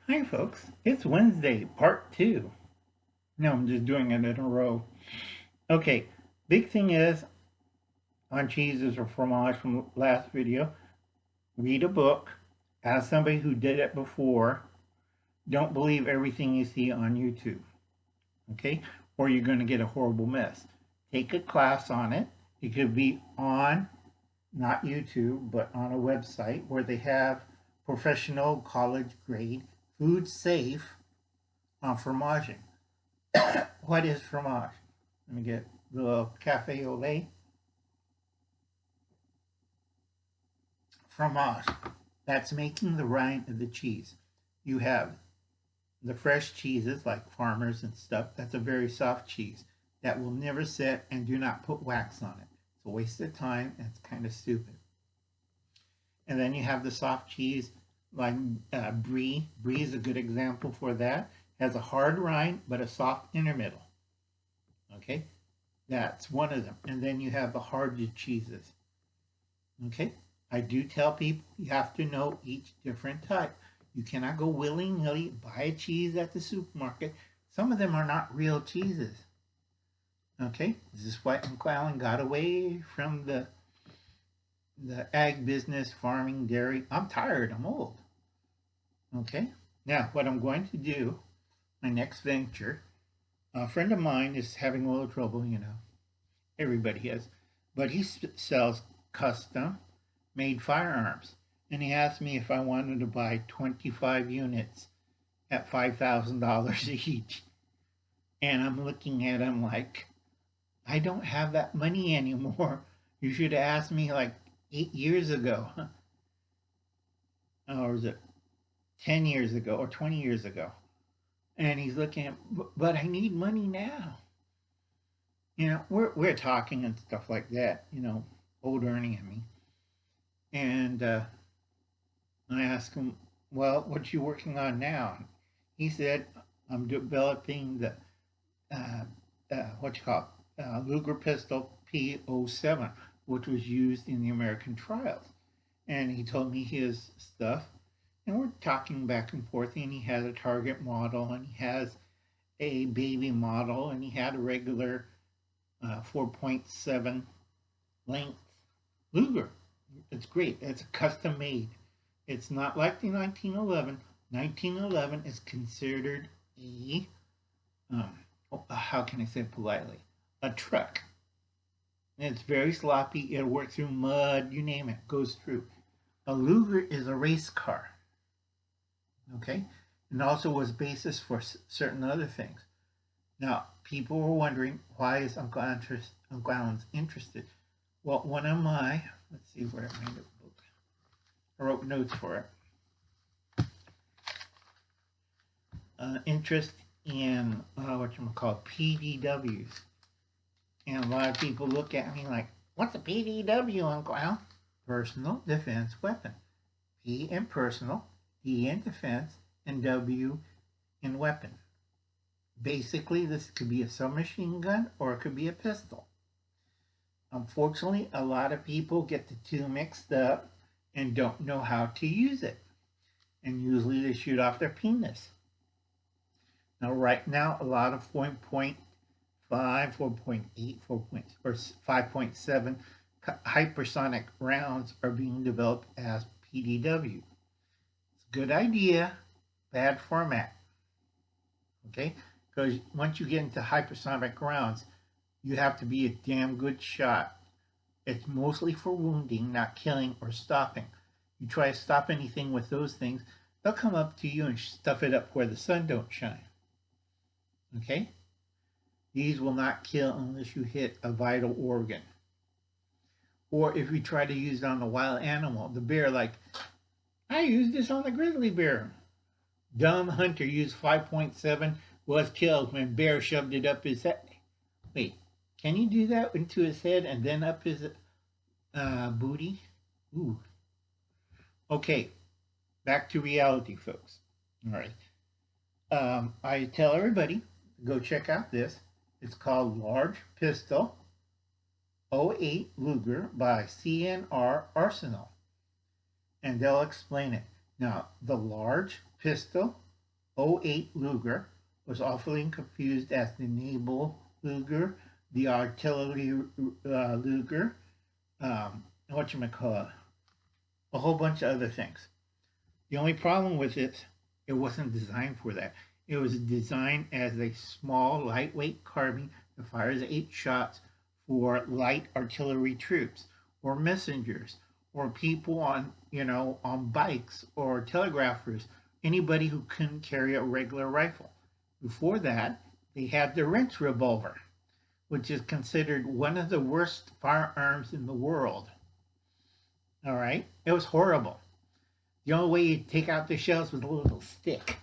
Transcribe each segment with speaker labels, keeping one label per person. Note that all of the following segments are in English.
Speaker 1: Hi folks, it's Wednesday, part 2. No, I'm just doing it in a row. Okay, big thing is on cheeses or fromage from last video, read a book, ask somebody who did it before, don't believe everything you see on YouTube, okay? Or you're going to get a horrible mess. Take a class on it. It could be on, not YouTube, but on a website where they have professional college grade, food safe fromaging. What is fromage? Let me get the cafe au lait. Fromage. That's making the rind of the cheese. You have the fresh cheeses like farmers and stuff. That's a very soft cheese that will never set, and do not put wax on it. It's a waste of time and it's kind of stupid. And then you have the soft cheese like brie. Brie is a good example for that. It has a hard rind but a soft inner middle. Okay, that's one of them. And then you have the hard cheeses. Okay, I do tell people you have to know each different type. You cannot go willy-nilly buy a cheese at the supermarket. Some of them are not real cheeses. Okay, this is why Uncle Alan got away from the ag business, farming, dairy. I'm tired. I'm old. Okay, now what I'm going to do, my next venture, a friend of mine is having a little trouble, everybody is, but he sells custom made firearms. And he asked me if I wanted to buy 25 units at $5,000 each. And I'm looking at him like, I don't have that money anymore. You should have asked me like 8 years ago. Or was it 10 years ago or 20 years ago? And he's looking at, but I need money now. We're talking and stuff like that, old Ernie and me. And I asked him, well, what you working on now? He said, I'm developing the, Luger pistol P07, which was used in the American trials. And he told me his stuff. And we're talking back and forth, and he has a target model, and he has a baby model, and he had a regular 4.7 length Luger. It's great. It's a custom made. It's not like the 1911. 1911 is considered a, how can I say it politely, a truck. And it's very sloppy. It'll work through mud, you name it, goes through. A Luger is a race car. Okay? And also was basis for certain other things. Now, people were wondering, why is Uncle Alan's interested? Well, one of my, let's see where I made it. I wrote notes for it. Interest in what you call PDWs. And a lot of people look at me like, what's a PDW, Uncle Al? Personal defense weapon. P in personal, D in defense, and W in weapon. Basically, this could be a submachine gun or it could be a pistol. Unfortunately, a lot of people get the two mixed up and don't know how to use it. And usually they shoot off their penis. Now, right now, a lot of 4.5, 4.8, 5.7 hypersonic rounds are being developed as PDW. It's a good idea, bad format. Okay? Because once you get into hypersonic rounds, you have to be a damn good shot. It's mostly for wounding, not killing or stopping. You try to stop anything with those things, they'll come up to you and stuff it up where the sun don't shine. Okay? These will not kill unless you hit a vital organ. Or if you try to use it on a wild animal, the bear, like, I used this on the grizzly bear. Dumb hunter used 5.7, was killed when bear shoved it up his head. Wait, can you do that into his head and then up his booty? Ooh. Okay, back to reality, folks. All right. I tell everybody, go check out this. It's called Large Pistol 08 Luger by CNR Arsenal. And they'll explain it. Now, the large pistol '08 Luger was often confused as the naval Luger, the artillery Luger, whatchamacallit, a whole bunch of other things. The only problem with it wasn't designed for that. It was designed as a small, lightweight carbine that fires 8 shots for light artillery troops or messengers or people on bikes or telegraphers, anybody who couldn't carry a regular rifle. Before that, they had the RANTS revolver, which is considered one of the worst firearms in the world. All right? It was horrible. The only way you take out the shells was a little stick.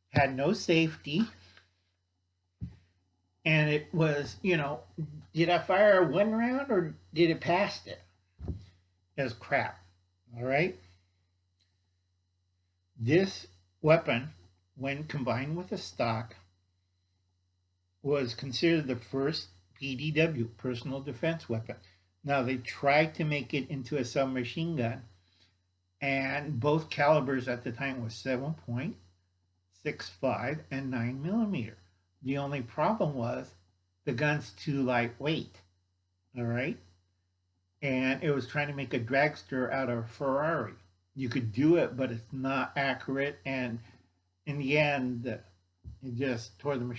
Speaker 1: Had no safety. And it was, did I fire 1 round or did it pass it? It was crap. All right? This weapon, when combined with a stock, was considered the first PDW, personal defense weapon. Now, they tried to make it into a submachine gun, and both calibers at the time was 7.65 and 9mm. The only problem was the gun's too lightweight, all right? And it was trying to make a dragster out of a Ferrari. You could do it, but it's not accurate, and in the end, it just tore the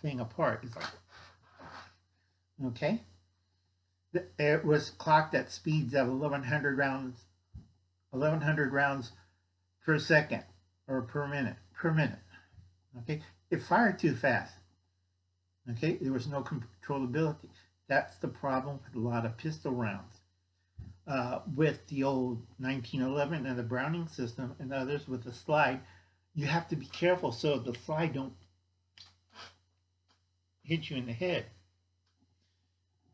Speaker 1: thing apart. It's like, okay? It was clocked at speeds of 1,100 rounds per second or per minute. Okay, it fired too fast. Okay, there was no controllability. That's the problem with a lot of pistol rounds. With the old 1911 and the Browning system and others with the slide, you have to be careful so the slide don't hit you in the head.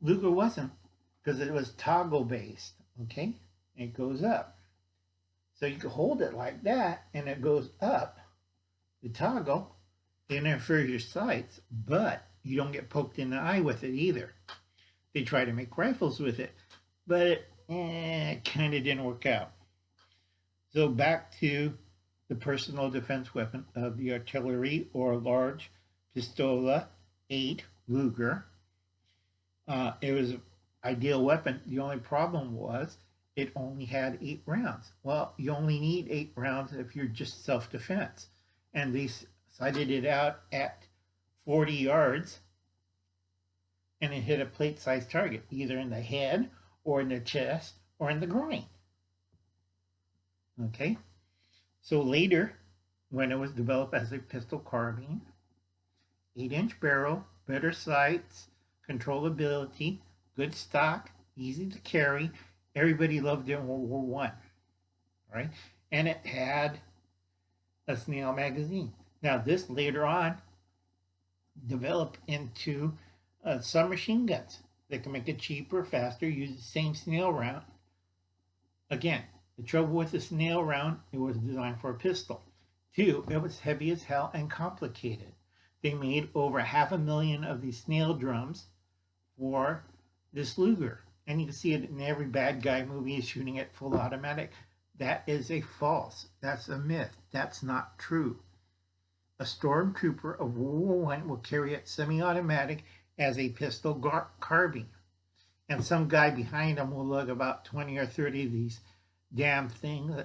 Speaker 1: Luger wasn't, because it was toggle based, okay? It goes up. So you can hold it like that and it goes up. The toggle interferes your sights, but you don't get poked in the eye with it either. They try to make rifles with it, but it kind of didn't work out. So back to the personal defense weapon of the artillery or large pistola 8 Luger. It was an ideal weapon. The only problem was it only had 8 rounds. Well, you only need 8 rounds if you're just self-defense. And they sighted it out at 40 yards and it hit a plate-sized target, either in the head or in the chest or in the groin. Okay? So later, when it was developed as a pistol carbine, 8-inch barrel, better sights, controllability, good stock, easy to carry. Everybody loved it in World War I, right? And it had a snail magazine. Now this later on developed into submachine guns. They can make it cheaper, faster, use the same snail round. Again, the trouble with the snail round, it was designed for a pistol. 2, it was heavy as hell and complicated. They made over 500,000 of these snail drums for this Luger. And you can see it in every bad guy movie is shooting it full automatic. That is a false. That's a myth. That's not true. A stormtrooper of World War I will carry it semi-automatic as a pistol carbine. And some guy behind him will lug about 20 or 30 of these damn things.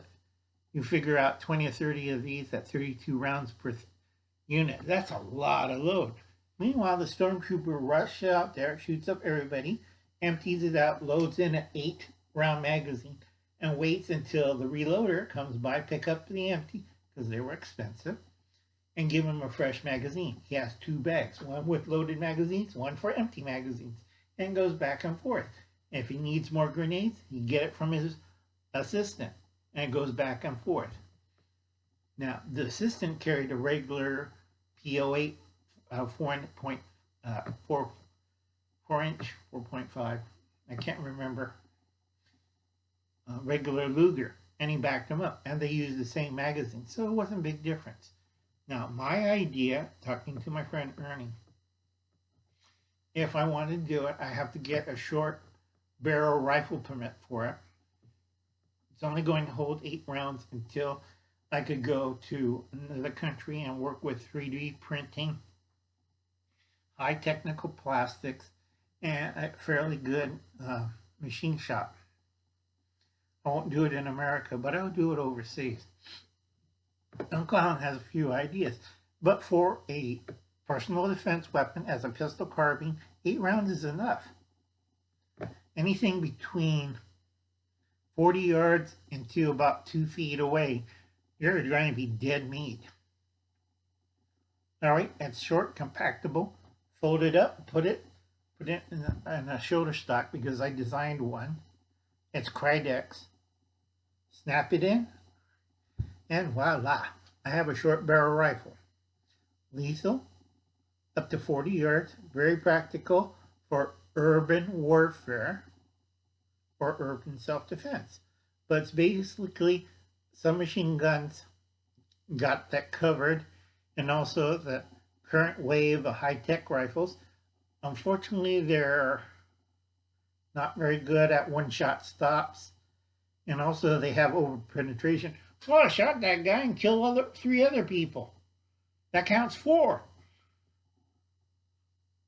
Speaker 1: You figure out 20 or 30 of these at 32 rounds per unit. That's a lot of load. Meanwhile, the stormtrooper rushes out there, shoots up everybody, empties it out, loads in an 8-round magazine, and waits until the reloader comes by, pick up the empty, because they were expensive, and give him a fresh magazine. He has 2 bags, one with loaded magazines, one for empty magazines, and goes back and forth. If he needs more grenades, he get it from his assistant, and it goes back and forth. Now, the assistant carried a regular PO8 4.5. I can't remember. Regular Luger, and he backed them up, and they used the same magazine, so it wasn't a big difference. Now, my idea, talking to my friend Ernie, if I want to do it, I have to get a short barrel rifle permit for it. It's only going to hold 8 rounds until I could go to another country and work with 3D printing, high technical plastics, and a fairly good machine shop. I won't do it in America, but I'll do it overseas. Uncle Alan has a few ideas, but for a personal defense weapon as a pistol carbine, 8 rounds is enough. Anything between 40 yards into about 2 feet away, you're going to be dead meat. All right, it's short, compactable. Fold it up, put it in a shoulder stock because I designed one. It's Krydex. Snap it in, and voila, I have a short barrel rifle. Lethal, up to 40 yards, very practical for urban warfare or urban self-defense. But it's basically submachine guns got that covered, and also the current wave of high-tech rifles. Unfortunately, they're not very good at one-shot stops, and also they have over-penetration. Oh, I shot that guy and killed 3 other people. That counts 4.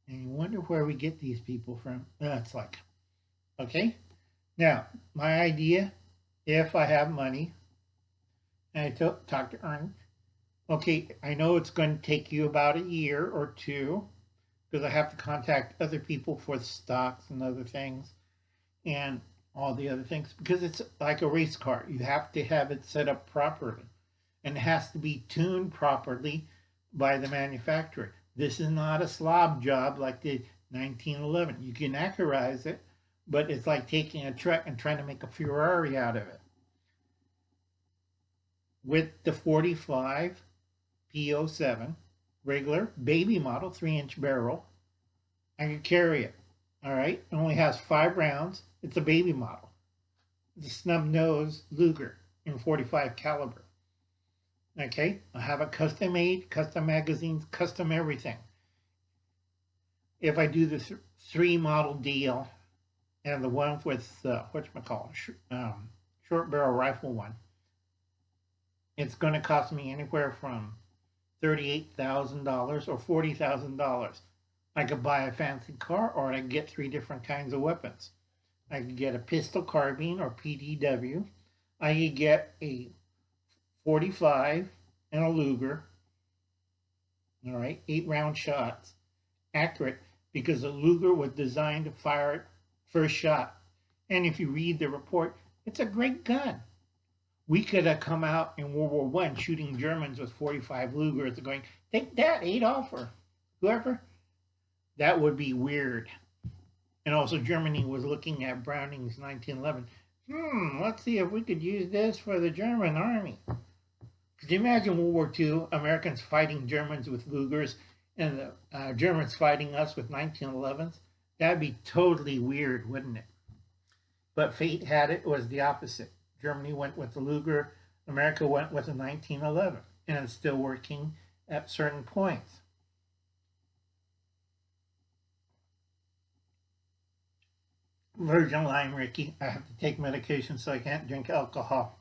Speaker 1: And you wonder where we get these people from. It's like, okay. Now, my idea, if I have money, and I talk to Ernie, okay, I know it's going to take you about a year or 2 because I have to contact other people for the stocks and other things and all the other things because it's like a race car. You have to have it set up properly and it has to be tuned properly by the manufacturer. This is not a slob job like the 1911. You can accurize it, but it's like taking a truck and trying to make a Ferrari out of it. With the 45 P07 regular baby model 3-inch barrel, I can carry it. All right, it only has 5 rounds. It's a baby model. It's a snub nose Luger in 45 caliber. Okay, I have it custom made, custom magazines, custom everything. If I do the 3 model deal and the one with short barrel rifle one, it's going to cost me anywhere from $38,000 or $40,000. I could buy a fancy car, or I could get 3 different kinds of weapons. I could get a pistol carbine or PDW. I could get a 45 and a Luger. All right, 8 round shots, accurate, because the Luger was designed to fire it first shot. And if you read the report, it's a great gun. We could have come out in World War I shooting Germans with 45 Lugers going, take that, Adolf, or whoever. That would be weird. And also Germany was looking at Browning's 1911. Let's see if we could use this for the German army. Could you imagine World War II, Americans fighting Germans with Lugers and the Germans fighting us with 1911s? That'd be totally weird, wouldn't it? But fate had it was the opposite. Germany went with the Luger, America went with the 1911, and it's still working at certain points. Virgin lime, Ricky. I have to take medication so I can't drink alcohol.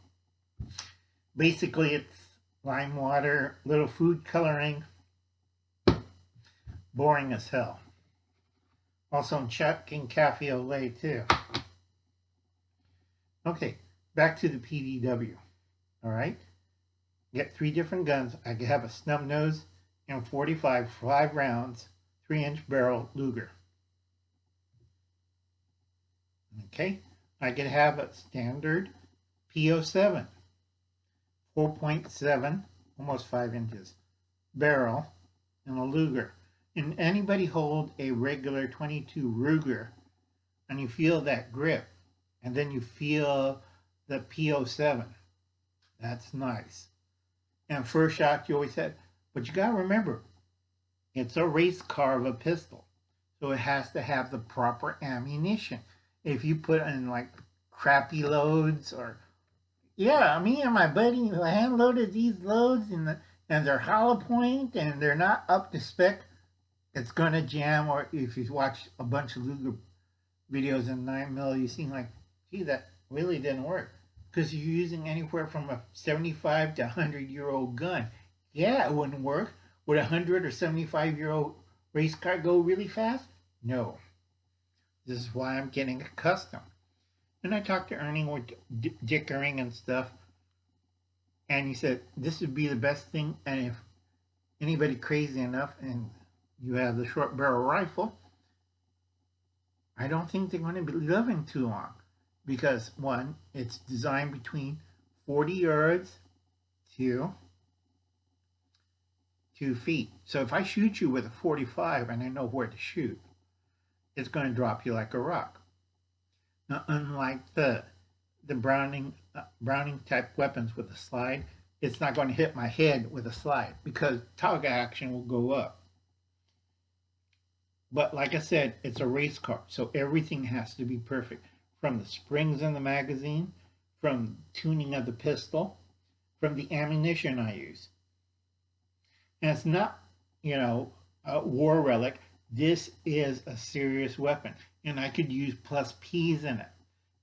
Speaker 1: Basically, it's lime water, little food coloring. Boring as hell. Also, I'm chucking cafe au lait too. Okay, back to the PDW. All right, get 3 different guns. I could have a snub nose and 45 5 rounds, 3-inch barrel Luger. Okay, I could have a standard P07, 4.7, almost 5 inches, barrel, and a Luger. And anybody hold a regular 22 Ruger, and you feel that grip, and then you feel the P07. That's nice. And first shot, you always said, but you got to remember, it's a race car of a pistol, so it has to have the proper ammunition. If you put in like crappy loads, or me and my buddy hand loaded these loads and they're hollow point and they're not up to spec, it's gonna jam. Or if you watch a bunch of Luger videos in 9mm, you see like, gee, that really didn't work because you're using anywhere from a 75 to 100-year-old gun. Yeah, it wouldn't work. Would a 100 or 75-year-old race car go really fast? No. This is why I'm getting accustomed. And I talked to Ernie with dickering and stuff, and he said this would be the best thing. And if anybody crazy enough and you have the short barrel rifle, I don't think they're going to be living too long, because one, it's designed between 40 yards to 2 feet. So if I shoot you with a 45 and I know where to shoot, it's going to drop you like a rock. Now, unlike the Browning type weapons with a slide, it's not going to hit my head with a slide because target action will go up. But like I said, it's a race car, so everything has to be perfect. From the springs in the magazine, from tuning of the pistol, from the ammunition I use. And it's not, a war relic. This is a serious weapon. And I could use plus P's in it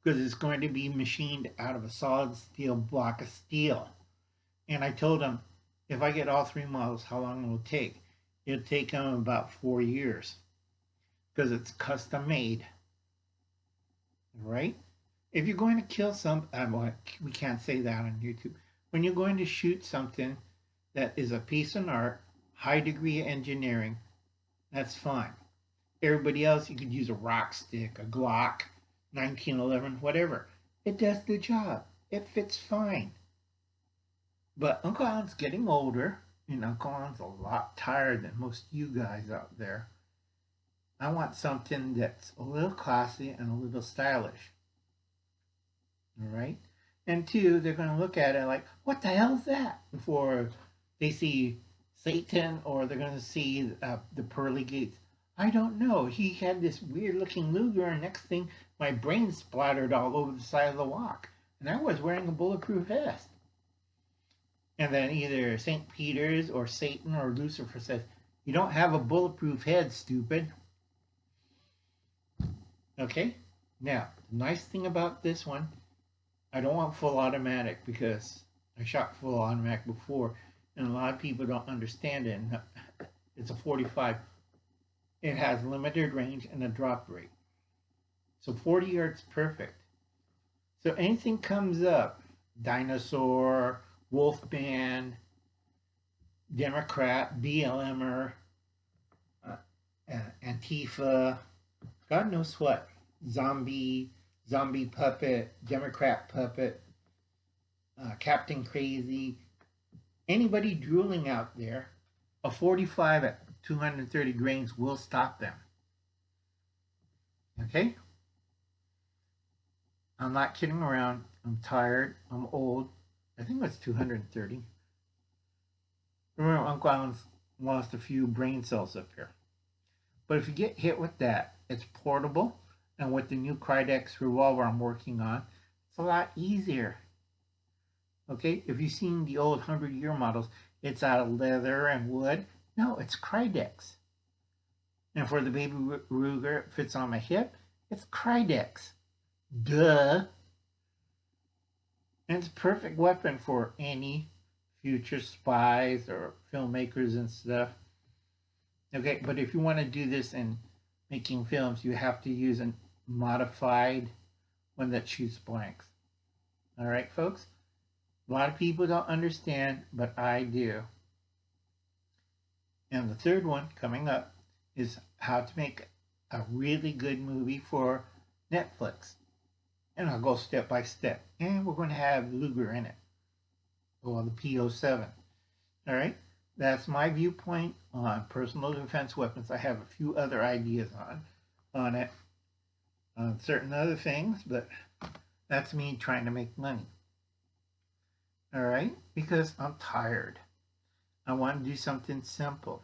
Speaker 1: because it's going to be machined out of a solid steel block of steel. And I told him, if I get all 3 models, how long it will take. It'll take him about 4 years because it's custom made. Right? If you're going to kill we can't say that on YouTube. When you're going to shoot something that is a piece of art, high degree of engineering, that's fine. Everybody else, you could use a rock stick, a Glock, 1911, whatever. It does the job. It fits fine. But Uncle Alan's getting older, and Uncle Alan's a lot tired than most of you guys out there. I want something that's a little classy and a little stylish. All right? And 2, they're going to look at it like, what the hell is that? Before they see Satan, or they're going to see the pearly gates. I don't know. He had this weird looking Luger, and next thing, my brain splattered all over the side of the walk. And I was wearing a bulletproof vest. And then either St. Peter's or Satan or Lucifer says, you don't have a bulletproof head, stupid. Okay? Now, the nice thing about this one, I don't want full automatic because I shot full automatic before, and a lot of people don't understand it. It's a 45. It has limited range and a drop rate. So 40 yards perfect. So anything comes up, dinosaur, Wolfman, Democrat, BLMer, Antifa, God knows what, zombie puppet, Democrat puppet, Captain Crazy, anybody drooling out there, a 45 at 230 grains will stop them. Okay? I'm not kidding around. I'm tired. I'm old. I think it's 230. Remember, Uncle Alan's lost a few brain cells up here. But if you get hit with that, it's portable. And with the new Krydex revolver I'm working on, it's a lot easier. Okay? If you've seen the old 100-year models, it's out of leather and wood. No, it's Krydex. And for the baby Ruger, it fits on my hip. It's Krydex. Duh. And it's a perfect weapon for any future spies or filmmakers and stuff. Okay, but if you want to do this in making films, you have to use a modified one that shoots blanks. All right, folks? A lot of people don't understand, but I do. And the third one coming up is how to make a really good movie for Netflix. And I'll go step by step. And we're going to have Luger in it. Or the P07. All right? That's my viewpoint on personal defense weapons. I have a few other ideas on it. On certain other things, but that's me trying to make money. All right? Because I'm tired. I want to do something simple.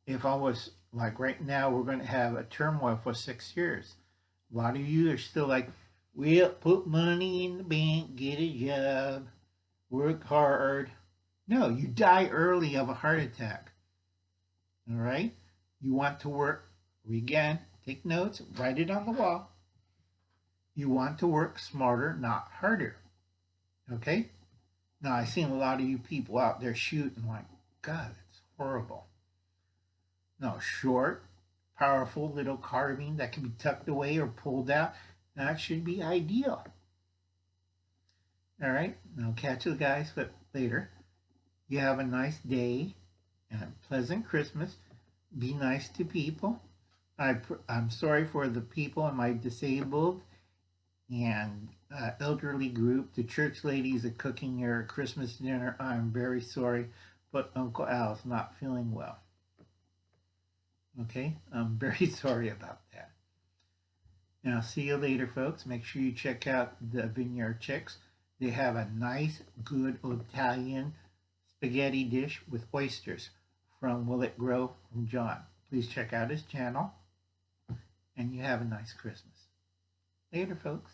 Speaker 1: If I was, like right now, we're going to have a turmoil for 6 years. A lot of you are still like, well, put money in the bank, get a job, work hard. No, you die early of a heart attack. All right? You want to work, again, take notes, write it on the wall. You want to work smarter, not harder. Okay? Now, I've seen a lot of you people out there shooting like, God, it's horrible. No, short, powerful little carbine that can be tucked away or pulled out. That should be ideal. All right, I'll catch you guys later. You have a nice day and a pleasant Christmas. Be nice to people. I'm sorry for the people in my disabled and elderly group. The church ladies are cooking your Christmas dinner. I'm very sorry, but Uncle Al's not feeling well. Okay, I'm very sorry about that. Now, see you later, folks. Make sure you check out the Vineyard Chicks. They have a nice, good Italian spaghetti dish with oysters from Will It Grow from John. Please check out his channel, and you have a nice Christmas. Later, folks.